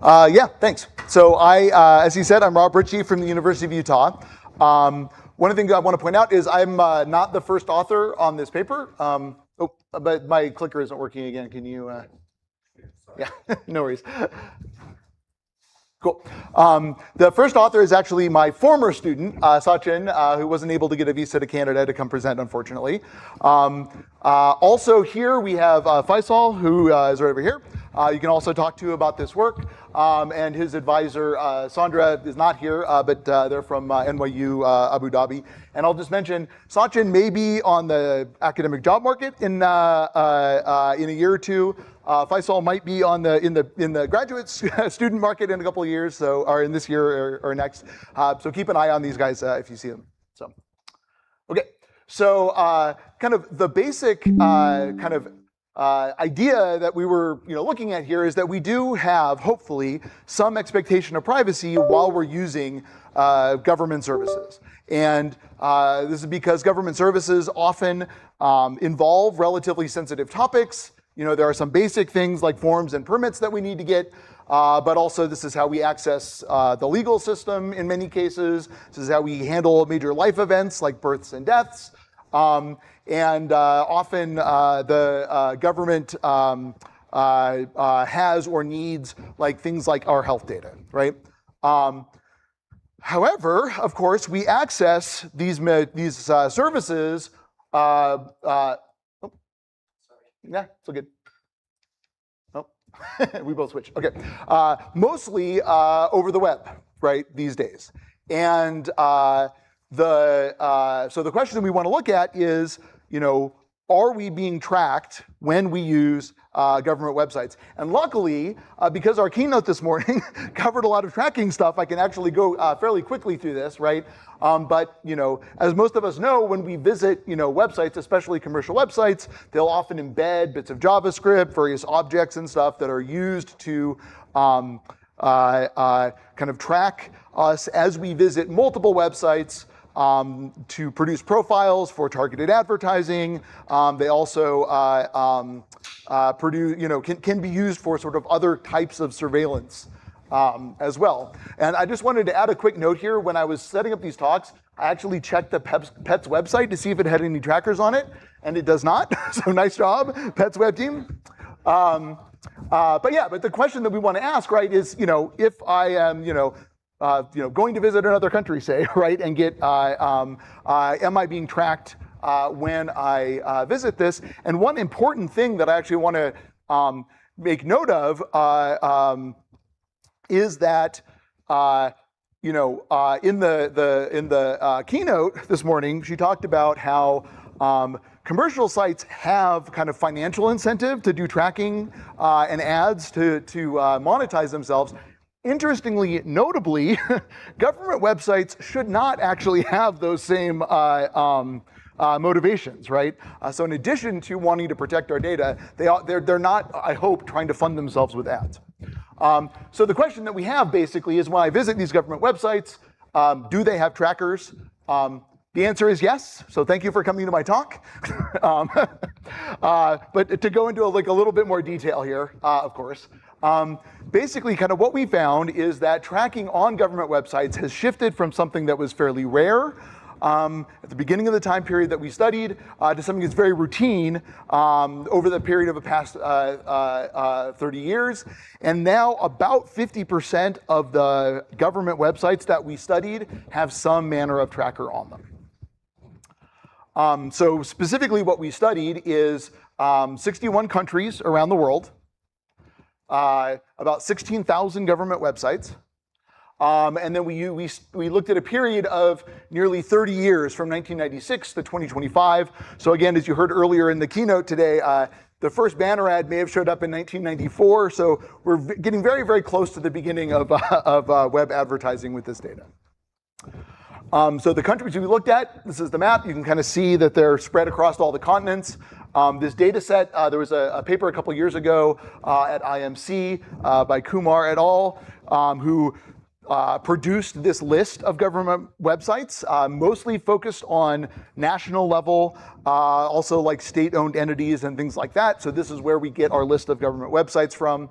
Yeah, thanks. So as he said, I'm Ricci from the University of Utah. One of the things I want to point out is I'm not the first author on this paper. But my clicker isn't working again. Can you? Yeah, no worries. Cool. The first author is actually my former student, Sachin, who wasn't able to get a visa to Canada to come present, unfortunately. Also here we have Faisal, who is right over here. You can also talk to about this work. And his advisor, Sandra, is not here, but they're from NYU Abu Dhabi. And I'll just mention, Sachin may be on the academic job market in a year or two. Faisal might be on in the graduate student market in a couple of years, so or in this year or next. So keep an eye on these guys if you see them. So, okay. So kind of the basic idea that we were looking at here is that we do have, hopefully, some expectation of privacy while we're using government services. And this is because government services often involve relatively sensitive topics. There are some basic things like forms and permits that we need to get, but also this is how we access the legal system in many cases. This is how we handle major life events like births and deaths. And often the government has or needs things like our health data, right? However, of course, we access these services. Yeah, it's all good. Oh, we both switched. Okay, mostly over the web, right? These days, and so the question that we want to look at is, are we being tracked when we use government websites? And luckily, because our keynote this morning covered a lot of tracking stuff, I can actually go fairly quickly through this, right? But as most of us know, when we visit websites, especially commercial websites, they'll often embed bits of JavaScript, various objects and stuff that are used to kind of track us as we visit multiple websites. To produce profiles for targeted advertising. They also produce, can be used for sort of other types of surveillance as well. And I just wanted to add a quick note here. When I was setting up these talks, I actually checked the Pet's website to see if it had any trackers on it, and it does not. So nice job, Pet's web team. But the question that we want to ask, right, is if I am going to visit another country, say, right, and get, am I being tracked when I visit this? And one important thing that I actually want to make note of is that, in the keynote this morning, she talked about how commercial sites have kind of financial incentive to do tracking and ads to monetize themselves. Interestingly, notably, government websites should not actually have those same motivations, right? So in addition to wanting to protect our data, they're not, I hope, trying to fund themselves with ads. So the question that we have basically is, when I visit these government websites, do they have trackers? The answer is yes, so thank you for coming to my talk. But to go into a little bit more detail here, of course, basically kind of what we found is that tracking on government websites has shifted from something that was fairly rare at the beginning of the time period that we studied to something that's very routine over the period of the past 30 years. And now about 50% of the government websites that we studied have some manner of tracker on them. So specifically what we studied is 61 countries around the world, about 16,000 government websites. And then we looked at a period of nearly 30 years from 1996 to 2025. So again, as you heard earlier in the keynote today, the first banner ad may have showed up in 1994. So we're getting very, very close to the beginning of web advertising with this data. So the countries we looked at, this is the map. You can kind of see that they're spread across all the continents. This data set, there was a paper a couple years ago at IMC by Kumar et al. Who produced this list of government websites, mostly focused on national level, also like state-owned entities and things like that. So this is where we get our list of government websites from.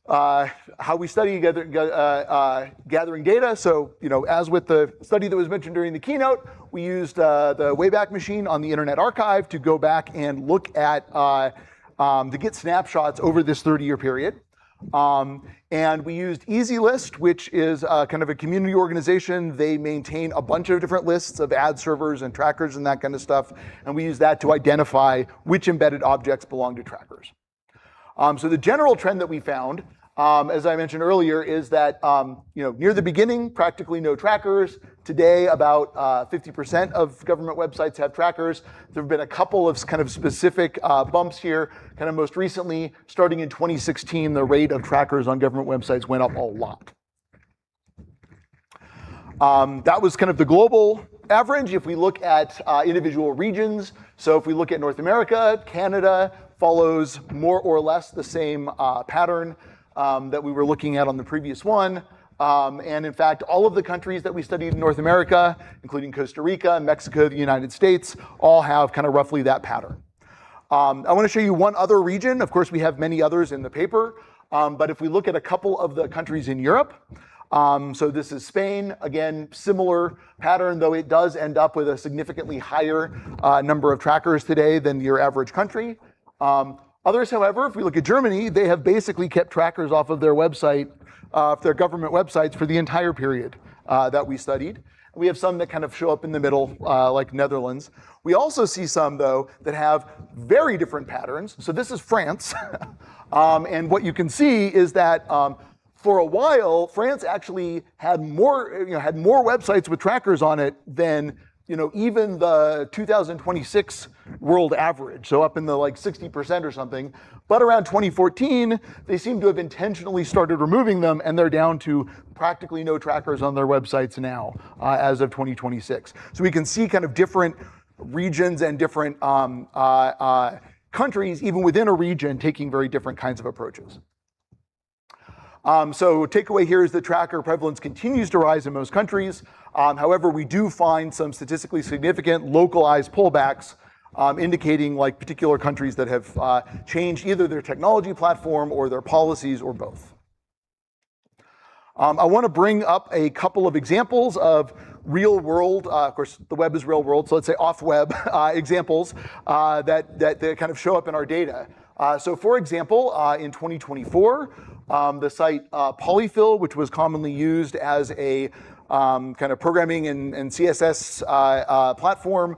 how we study gathering data. So, as with the study that was mentioned during the keynote, we used the Wayback Machine on the Internet Archive to go back and look at to get snapshots over this 30-year period. And we used EasyList, which is kind of a community organization. They maintain a bunch of different lists of ad servers and trackers and that kind of stuff. And we use that to identify which embedded objects belong to trackers. So the general trend that we found, as I mentioned earlier, is that near the beginning, practically no trackers. Today, about 50% of government websites have trackers. There have been a couple of kind of specific bumps here. Kind of most recently, starting in 2016, the rate of trackers on government websites went up a lot. That was kind of the global average. If we look at individual regions, so if we look at North America, Canada follows more or less the same pattern that we were looking at on the previous one. And in fact, all of the countries that we studied in North America, including Costa Rica, Mexico, the United States, all have kind of roughly that pattern. I want to show you one other region. Of course, we have many others in the paper. But if we look at a couple of the countries in Europe, so this is Spain, again, similar pattern, though it does end up with a significantly higher number of trackers today than your average country. Others, however, if we look at Germany, they have basically kept trackers off of their website, their government websites for the entire period that we studied. We have some that kind of show up in the middle, like Netherlands. We also see some, though, that have very different patterns. So this is France. And what you can see is that for a while, France actually had more websites with trackers on it than even the 2026 world average, so up in the 60% or something. But around 2014, they seem to have intentionally started removing them, and they're down to practically no trackers on their websites now, as of 2026. So we can see kind of different regions and different countries, even within a region, taking very different kinds of approaches. So takeaway here is that tracker prevalence continues to rise in most countries. However, we do find some statistically significant localized pullbacks, indicating particular countries that have changed either their technology platform or their policies or both. I want to bring up a couple of examples of real world, of course, the web is real world, so let's say off web examples that kind of show up in our data. So for example, in 2024, the site Polyfill, which was commonly used as a kind of programming and CSS platform,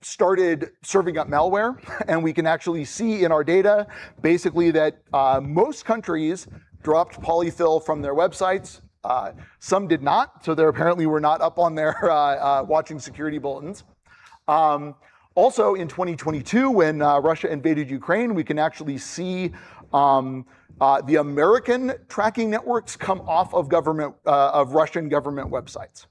started serving up malware. And we can actually see in our data, basically, that most countries dropped Polyfill from their websites. Some did not, so they apparently were not up on their watching security bulletins. Also in 2022, when Russia invaded Ukraine, we can actually see the American tracking networks come off of Russian government websites.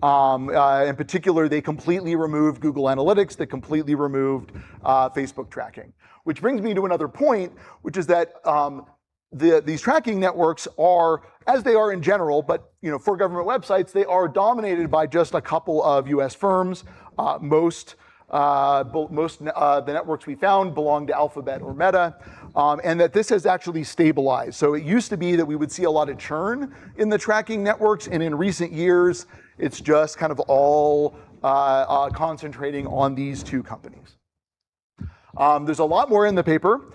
In particular, they completely removed Google Analytics. They completely removed Facebook tracking. Which brings me to another point, which is that these tracking networks are, as they are in general, but for government websites, they are dominated by just a couple of U.S. firms. Most the networks we found belong to Alphabet or Meta, and that this has actually stabilized. So it used to be that we would see a lot of churn in the tracking networks, and in recent years, it's just kind of all concentrating on these two companies. There's a lot more in the paper.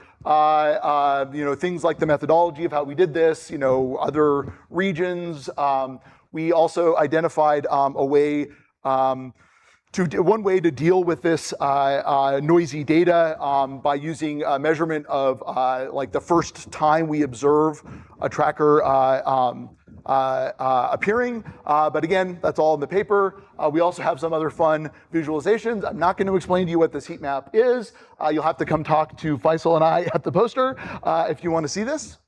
Things like the methodology of how we did this, other regions. We also identified one way to deal with this noisy data by using a measurement of the first time we observe a tracker appearing. But again, that's all in the paper. We also have some other fun visualizations. I'm not going to explain to you what this heat map is. You'll have to come talk to Faisal and I at the poster if you want to see this.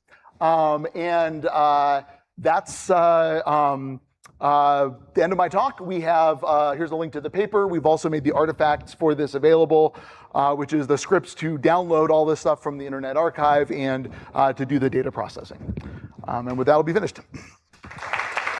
That's the end of my talk. We have, here's a link to the paper. We've also made the artifacts for this available, which is the scripts to download all this stuff from the Internet Archive and to do the data processing. And with that, I'll be finished.